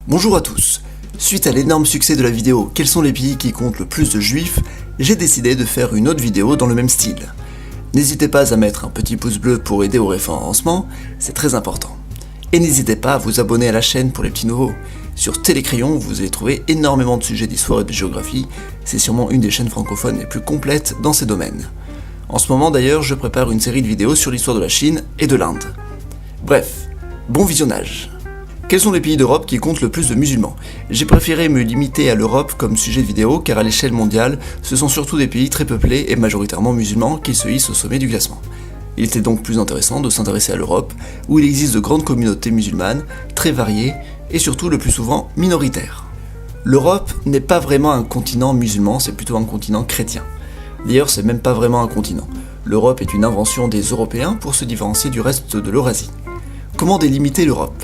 Bonjour à tous. Suite à l'énorme succès de la vidéo Quels sont les pays qui comptent le plus de juifs, j'ai décidé de faire une autre vidéo dans le même style. N'hésitez pas à mettre un petit pouce bleu pour aider au référencement, c'est très important. Et n'hésitez pas à vous abonner à la chaîne pour les petits nouveaux. Sur Télécrayon, vous allez trouver énormément de sujets d'histoire et de géographie, c'est sûrement une des chaînes francophones les plus complètes dans ces domaines. En ce moment d'ailleurs, je prépare une série de vidéos sur l'histoire de la Chine et de l'Inde. Bref, bon visionnage. Quels sont les pays d'Europe qui comptent le plus de musulmans? J'ai préféré me limiter à l'Europe comme sujet de vidéo car à l'échelle mondiale, ce sont surtout des pays très peuplés et majoritairement musulmans qui se hissent au sommet du classement. Il était donc plus intéressant de s'intéresser à l'Europe, où il existe de grandes communautés musulmanes, très variées et surtout le plus souvent minoritaires. L'Europe n'est pas vraiment un continent musulman, c'est plutôt un continent chrétien. D'ailleurs, c'est même pas vraiment un continent. L'Europe est une invention des Européens pour se différencier du reste de l'Eurasie. Comment délimiter l'Europe?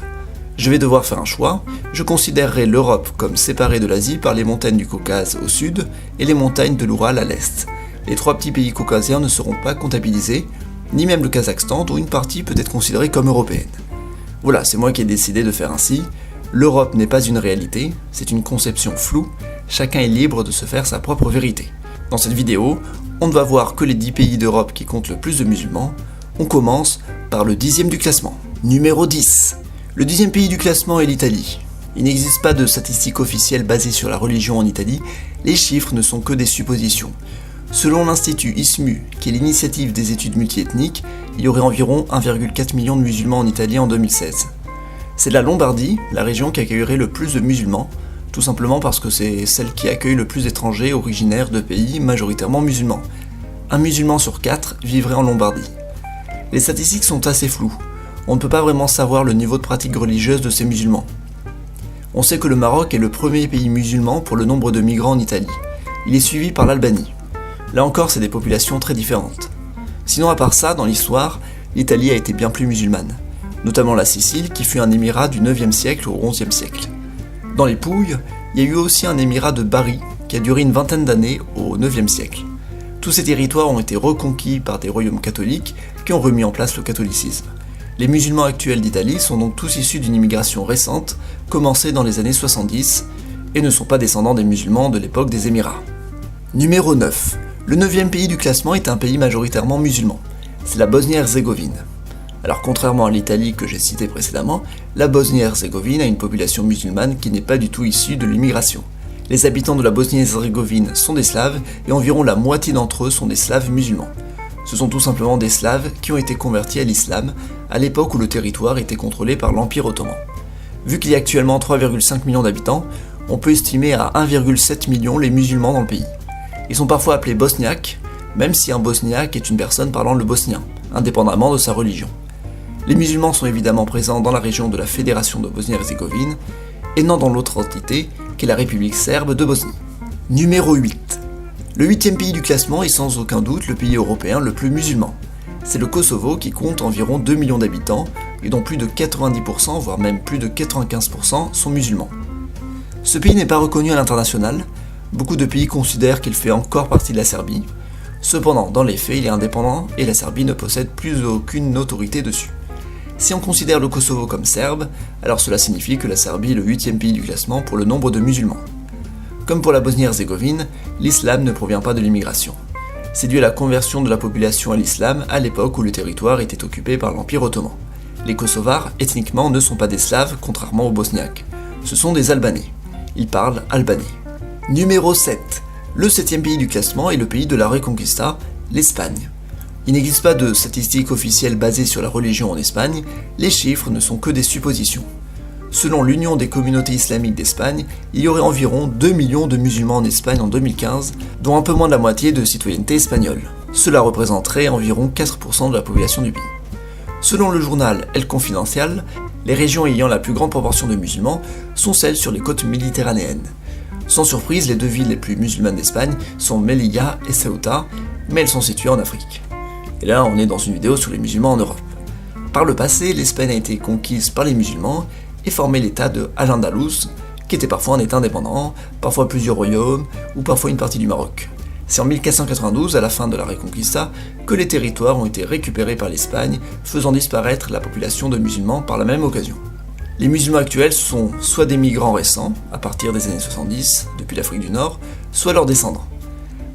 Je vais devoir faire un choix. Je considérerai l'Europe comme séparée de l'Asie par les montagnes du Caucase au sud et les montagnes de l'Oural à l'est. Les trois petits pays caucasiens ne seront pas comptabilisés, ni même le Kazakhstan dont une partie peut être considérée comme européenne. Voilà, c'est moi qui ai décidé de faire ainsi. L'Europe n'est pas une réalité, c'est une conception floue, chacun est libre de se faire sa propre vérité. Dans cette vidéo, on ne va voir que les 10 pays d'Europe qui comptent le plus de musulmans. On commence par le 10e du classement. Numéro 10. Le 10e pays du classement est l'Italie. Il n'existe pas de statistiques officielles basées sur la religion en Italie, les chiffres ne sont que des suppositions. Selon l'Institut ISMU, qui est l'initiative des études multiethniques, il y aurait environ 1,4 million de musulmans en Italie en 2016. C'est la Lombardie, la région qui accueillerait le plus de musulmans, tout simplement parce que c'est celle qui accueille le plus d'étrangers originaires de pays majoritairement musulmans. Un musulman sur 4 vivrait en Lombardie. Les statistiques sont assez floues. On ne peut pas vraiment savoir le niveau de pratique religieuse de ces musulmans. On sait que le Maroc est le premier pays musulman pour le nombre de migrants en Italie. Il est suivi par l'Albanie. Là encore, c'est des populations très différentes. Sinon, à part ça, dans l'histoire, l'Italie a été bien plus musulmane. Notamment la Sicile, qui fut un émirat du 9e siècle au 11e siècle. Dans les Pouilles, il y a eu aussi un émirat de Bari, qui a duré une vingtaine d'années au 9e siècle. Tous ces territoires ont été reconquis par des royaumes catholiques qui ont remis en place le catholicisme. Les musulmans actuels d'Italie sont donc tous issus d'une immigration récente, commencée dans les années 70, et ne sont pas descendants des musulmans de l'époque des Émirats. Numéro 9. Le 9e pays du classement est un pays majoritairement musulman. C'est la Bosnie-Herzégovine. Alors contrairement à l'Italie que j'ai citée précédemment, la Bosnie-Herzégovine a une population musulmane qui n'est pas du tout issue de l'immigration. Les habitants de la Bosnie-Herzégovine sont des Slaves et environ la moitié d'entre eux sont des Slaves musulmans. Ce sont tout simplement des Slaves qui ont été convertis à l'islam à l'époque où le territoire était contrôlé par l'Empire ottoman. Vu qu'il y a actuellement 3,5 millions d'habitants, on peut estimer à 1,7 million les musulmans dans le pays. Ils sont parfois appelés bosniaques, même si un bosniaque est une personne parlant le bosnien, indépendamment de sa religion. Les musulmans sont évidemment présents dans la région de la Fédération de Bosnie-Herzégovine et non dans l'autre entité qu'est la République serbe de Bosnie. Numéro 8. Le 8e pays du classement est sans aucun doute le pays européen le plus musulman. C'est le Kosovo qui compte environ 2 millions d'habitants et dont plus de 90%, voire même plus de 95% sont musulmans. Ce pays n'est pas reconnu à l'international, beaucoup de pays considèrent qu'il fait encore partie de la Serbie. Cependant, dans les faits, il est indépendant et la Serbie ne possède plus aucune autorité dessus. Si on considère le Kosovo comme serbe, alors cela signifie que la Serbie est le 8e pays du classement pour le nombre de musulmans. Comme pour la Bosnie-Herzégovine, l'islam ne provient pas de l'immigration. C'est dû à la conversion de la population à l'islam à l'époque où le territoire était occupé par l'Empire ottoman. Les Kosovars, ethniquement, ne sont pas des Slaves, contrairement aux Bosniaques. Ce sont des Albanais. Ils parlent albanais. Numéro 7. Le 7e pays du classement est le pays de la Reconquista, l'Espagne. Il n'existe pas de statistiques officielles basées sur la religion en Espagne, les chiffres ne sont que des suppositions. Selon l'Union des communautés islamiques d'Espagne, il y aurait environ 2 millions de musulmans en Espagne en 2015, dont un peu moins de la moitié de citoyenneté espagnole. Cela représenterait environ 4% de la population du pays. Selon le journal El Confidencial, les régions ayant la plus grande proportion de musulmans sont celles sur les côtes méditerranéennes. Sans surprise, les deux villes les plus musulmanes d'Espagne sont Melilla et Ceuta, mais elles sont situées en Afrique. Et là, on est dans une vidéo sur les musulmans en Europe. Par le passé, l'Espagne a été conquise par les musulmans et formait l'état de Al-Andalus, qui était parfois un état indépendant, parfois plusieurs royaumes, ou parfois une partie du Maroc. C'est en 1492, à la fin de la Reconquista, que les territoires ont été récupérés par l'Espagne, faisant disparaître la population de musulmans par la même occasion. Les musulmans actuels sont soit des migrants récents, à partir des années 70, depuis l'Afrique du Nord, soit leurs descendants.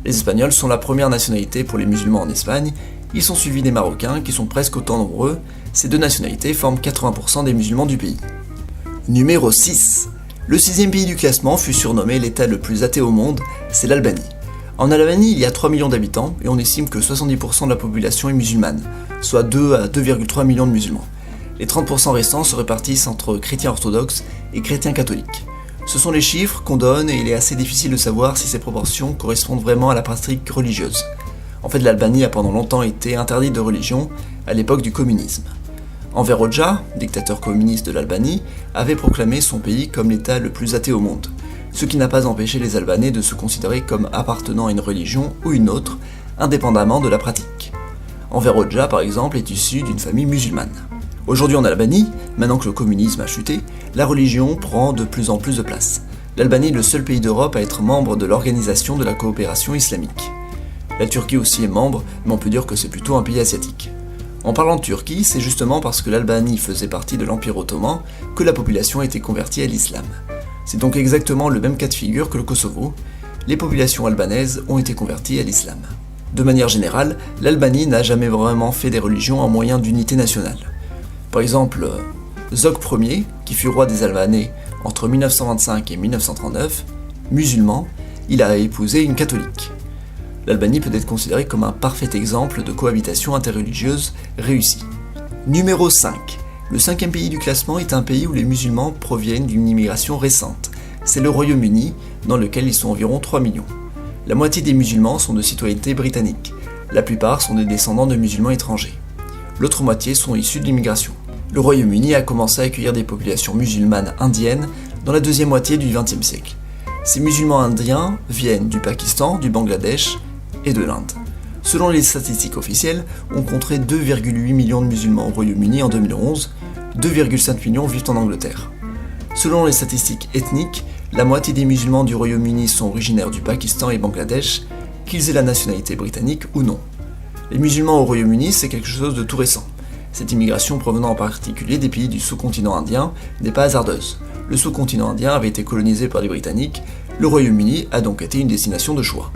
Les Espagnols sont la première nationalité pour les musulmans en Espagne, ils sont suivis des Marocains qui sont presque autant nombreux, ces deux nationalités forment 80% des musulmans du pays. Numéro 6. Le 6e pays du classement fut surnommé l'état le plus athée au monde, c'est l'Albanie. En Albanie, il y a 3 millions d'habitants et on estime que 70% de la population est musulmane, soit 2 à 2,3 millions de musulmans. Les 30% restants se répartissent entre chrétiens orthodoxes et chrétiens catholiques. Ce sont les chiffres qu'on donne et il est assez difficile de savoir si ces proportions correspondent vraiment à la pratique religieuse. En fait, l'Albanie a pendant longtemps été interdite de religion, à l'époque du communisme. Enver Hoxha, dictateur communiste de l'Albanie, avait proclamé son pays comme l'état le plus athée au monde, ce qui n'a pas empêché les Albanais de se considérer comme appartenant à une religion ou une autre, indépendamment de la pratique. Enver Hoxha, par exemple, est issu d'une famille musulmane. Aujourd'hui en Albanie, maintenant que le communisme a chuté, la religion prend de plus en plus de place. L'Albanie est le seul pays d'Europe à être membre de l'Organisation de la coopération islamique. La Turquie aussi est membre, mais on peut dire que c'est plutôt un pays asiatique. En parlant de Turquie, c'est justement parce que l'Albanie faisait partie de l'Empire ottoman que la population a été convertie à l'islam. C'est donc exactement le même cas de figure que le Kosovo, les populations albanaises ont été converties à l'islam. De manière générale, l'Albanie n'a jamais vraiment fait des religions un moyen d'unité nationale. Par exemple, Zog Ier, qui fut roi des Albanais entre 1925 et 1939, musulman, il a épousé une catholique. L'Albanie peut être considérée comme un parfait exemple de cohabitation interreligieuse réussie. Numéro 5. Le 5e pays du classement est un pays où les musulmans proviennent d'une immigration récente. C'est le Royaume-Uni, dans lequel ils sont environ 3 millions. La moitié des musulmans sont de citoyenneté britannique. La plupart sont des descendants de musulmans étrangers. L'autre moitié sont issus de l'immigration. Le Royaume-Uni a commencé à accueillir des populations musulmanes indiennes dans la deuxième moitié du XXe siècle. Ces musulmans indiens viennent du Pakistan, du Bangladesh et de l'Inde. Selon les statistiques officielles, on compterait 2,8 millions de musulmans au Royaume-Uni en 2011, 2,5 millions vivent en Angleterre. Selon les statistiques ethniques, la moitié des musulmans du Royaume-Uni sont originaires du Pakistan et Bangladesh, qu'ils aient la nationalité britannique ou non. Les musulmans au Royaume-Uni, c'est quelque chose de tout récent. Cette immigration provenant en particulier des pays du sous-continent indien n'est pas hasardeuse. Le sous-continent indien avait été colonisé par les Britanniques, le Royaume-Uni a donc été une destination de choix.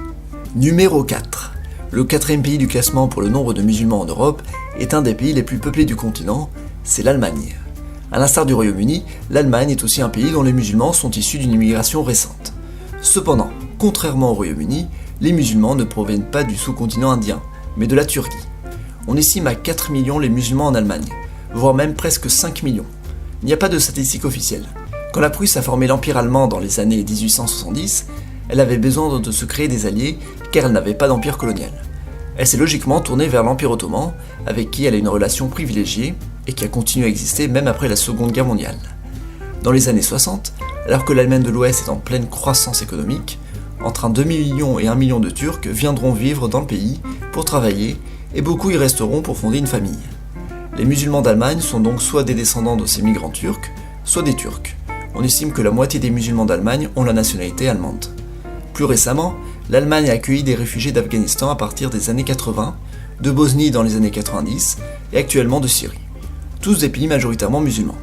Numéro 4. Le 4e pays du classement pour le nombre de musulmans en Europe est un des pays les plus peuplés du continent, c'est l'Allemagne. A l'instar du Royaume-Uni, l'Allemagne est aussi un pays dont les musulmans sont issus d'une immigration récente. Cependant, contrairement au Royaume-Uni, les musulmans ne proviennent pas du sous-continent indien, mais de la Turquie. On estime à 4 millions les musulmans en Allemagne, voire même presque 5 millions. Il n'y a pas de statistiques officielles. Quand la Prusse a formé l'Empire allemand dans les années 1870, elle avait besoin de se créer des alliés car elle n'avait pas d'empire colonial. Elle s'est logiquement tournée vers l'Empire ottoman, avec qui elle a une relation privilégiée et qui a continué à exister même après la Seconde Guerre mondiale. Dans les années 60, alors que l'Allemagne de l'Ouest est en pleine croissance économique, entre un demi-million et 1 million de Turcs viendront vivre dans le pays pour travailler et beaucoup y resteront pour fonder une famille. Les musulmans d'Allemagne sont donc soit des descendants de ces migrants turcs, soit des Turcs. On estime que la moitié des musulmans d'Allemagne ont la nationalité allemande. Plus récemment, l'Allemagne a accueilli des réfugiés d'Afghanistan à partir des années 80, de Bosnie dans les années 90 et actuellement de Syrie. Tous des pays majoritairement musulmans.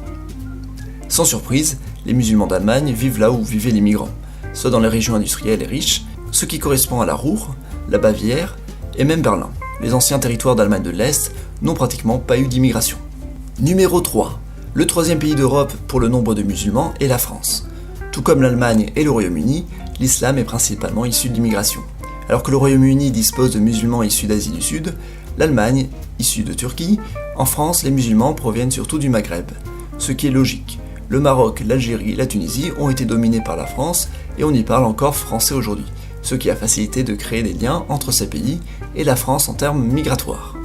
Sans surprise, les musulmans d'Allemagne vivent là où vivaient les migrants, soit dans les régions industrielles et riches, ce qui correspond à la Ruhr, la Bavière et même Berlin. Les anciens territoires d'Allemagne de l'Est n'ont pratiquement pas eu d'immigration. Numéro 3. Le 3e pays d'Europe pour le nombre de musulmans est la France. Tout comme l'Allemagne et le Royaume-Uni, l'islam est principalement issu de l'immigration. Alors que le Royaume-Uni dispose de musulmans issus d'Asie du Sud, l'Allemagne, issue de Turquie, en France les musulmans proviennent surtout du Maghreb. Ce qui est logique. Le Maroc, l'Algérie et la Tunisie ont été dominés par la France et on y parle encore français aujourd'hui, ce qui a facilité de créer des liens entre ces pays et la France en termes migratoires.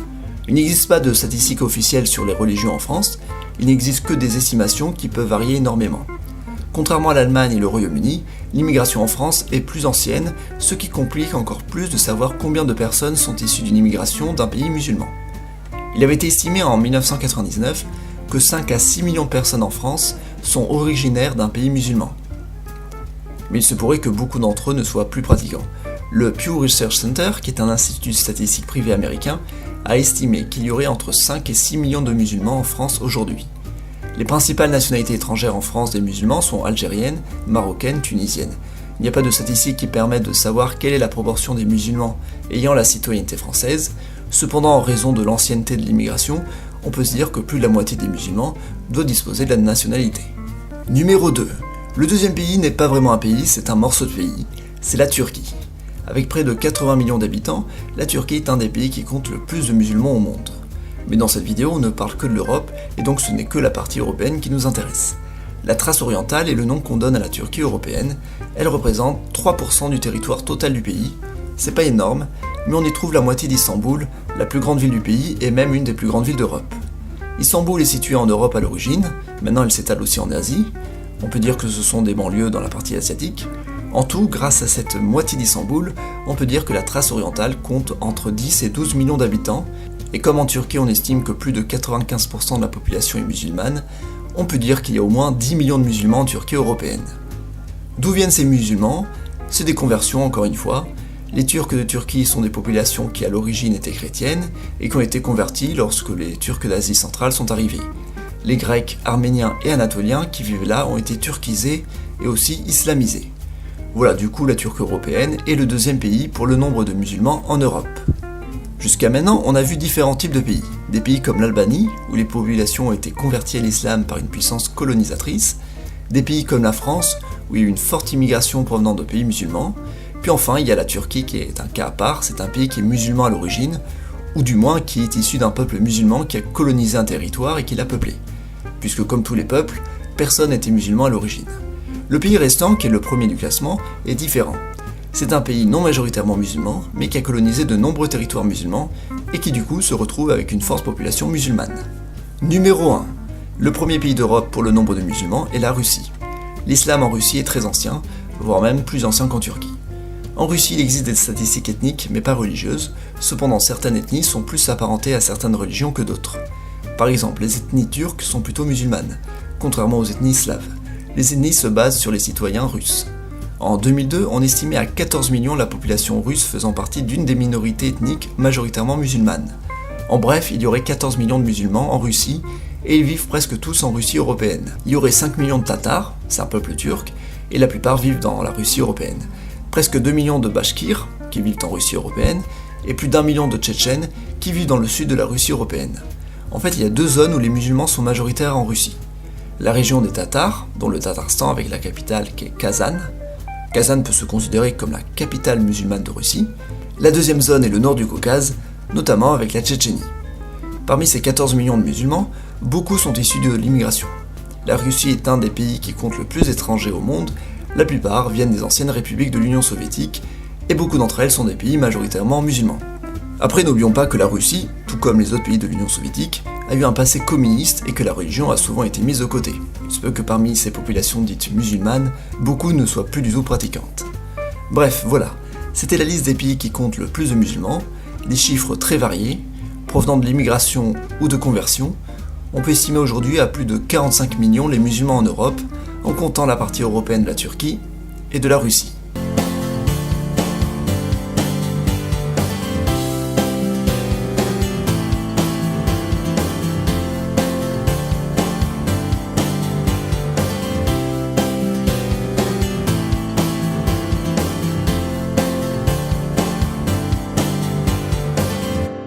Il n'existe pas de statistiques officielles sur les religions en France, il n'existe que des estimations qui peuvent varier énormément. Contrairement à l'Allemagne et le Royaume-Uni, l'immigration en France est plus ancienne, ce qui complique encore plus de savoir combien de personnes sont issues d'une immigration d'un pays musulman. Il avait été estimé en 1999 que 5 à 6 millions de personnes en France sont originaires d'un pays musulman. Mais il se pourrait que beaucoup d'entre eux ne soient plus pratiquants. Le Pew Research Center, qui est un institut statistique privé américain, a estimé qu'il y aurait entre 5 et 6 millions de musulmans en France aujourd'hui. Les principales nationalités étrangères en France des musulmans sont algériennes, marocaines, tunisiennes. Il n'y a pas de statistiques qui permettent de savoir quelle est la proportion des musulmans ayant la citoyenneté française. Cependant, en raison de l'ancienneté de l'immigration, on peut se dire que plus de la moitié des musulmans doit disposer de la nationalité. Numéro 2. Le deuxième pays n'est pas vraiment un pays, c'est un morceau de pays, c'est la Turquie. Avec près de 80 millions d'habitants, la Turquie est un des pays qui compte le plus de musulmans au monde. Mais dans cette vidéo, on ne parle que de l'Europe, et donc ce n'est que la partie européenne qui nous intéresse. La Thrace orientale est le nom qu'on donne à la Turquie européenne. Elle représente 3% du territoire total du pays. C'est pas énorme, mais on y trouve la moitié d'Istanbul, la plus grande ville du pays et même une des plus grandes villes d'Europe. Istanbul est située en Europe à l'origine, maintenant elle s'étale aussi en Asie. On peut dire que ce sont des banlieues dans la partie asiatique. En tout, grâce à cette moitié d'Istanbul, on peut dire que la Thrace orientale compte entre 10 et 12 millions d'habitants. Et comme en Turquie on estime que plus de 95% de la population est musulmane, on peut dire qu'il y a au moins 10 millions de musulmans en Turquie européenne. D'où viennent ces musulmans? C'est des conversions encore une fois. Les Turcs de Turquie sont des populations qui à l'origine étaient chrétiennes et qui ont été converties lorsque les Turcs d'Asie centrale sont arrivés. Les Grecs, Arméniens et Anatoliens qui vivent là ont été turquisés et aussi islamisés. Voilà, du coup la Turquie européenne est le deuxième pays pour le nombre de musulmans en Europe. Jusqu'à maintenant, on a vu différents types de pays. Des pays comme l'Albanie, où les populations ont été converties à l'islam par une puissance colonisatrice. Des pays comme la France, où il y a eu une forte immigration provenant de pays musulmans. Puis enfin, il y a la Turquie qui est un cas à part, c'est un pays qui est musulman à l'origine, ou du moins qui est issu d'un peuple musulman qui a colonisé un territoire et qui l'a peuplé. Puisque comme tous les peuples, personne n'était musulman à l'origine. Le pays restant, qui est le premier du classement, est différent. C'est un pays non majoritairement musulman, mais qui a colonisé de nombreux territoires musulmans et qui du coup se retrouve avec une forte population musulmane. Numéro 1. Le premier pays d'Europe pour le nombre de musulmans est la Russie. L'islam en Russie est très ancien, voire même plus ancien qu'en Turquie. En Russie, il existe des statistiques ethniques, mais pas religieuses. Cependant, certaines ethnies sont plus apparentées à certaines religions que d'autres. Par exemple, les ethnies turques sont plutôt musulmanes, contrairement aux ethnies slaves. Les ethnies se basent sur les citoyens russes. En 2002, on estimait à 14 millions la population russe faisant partie d'une des minorités ethniques majoritairement musulmanes. En bref, il y aurait 14 millions de musulmans en Russie, et ils vivent presque tous en Russie européenne. Il y aurait 5 millions de Tatars, c'est un peuple turc, et la plupart vivent dans la Russie européenne. Presque 2 millions de Bachkirs, qui vivent en Russie européenne, et plus d'1 million de Tchétchènes, qui vivent dans le sud de la Russie européenne. En fait, il y a deux zones où les musulmans sont majoritaires en Russie. La région des Tatars, dont le Tatarstan avec la capitale qui est Kazan. Kazan peut se considérer comme la capitale musulmane de Russie. La deuxième zone est le nord du Caucase, notamment avec la Tchétchénie. Parmi ces 14 millions de musulmans, beaucoup sont issus de l'immigration. La Russie est un des pays qui compte le plus d'étrangers au monde, la plupart viennent des anciennes républiques de l'Union soviétique, et beaucoup d'entre elles sont des pays majoritairement musulmans. Après, n'oublions pas que la Russie, tout comme les autres pays de l'Union soviétique, a eu un passé communiste et que la religion a souvent été mise de côté. Il se peut que parmi ces populations dites musulmanes, beaucoup ne soient plus du tout pratiquantes. Bref, voilà, c'était la liste des pays qui comptent le plus de musulmans, des chiffres très variés, provenant de l'immigration ou de conversion. On peut estimer aujourd'hui à plus de 45 millions les musulmans en Europe, en comptant la partie européenne de la Turquie et de la Russie.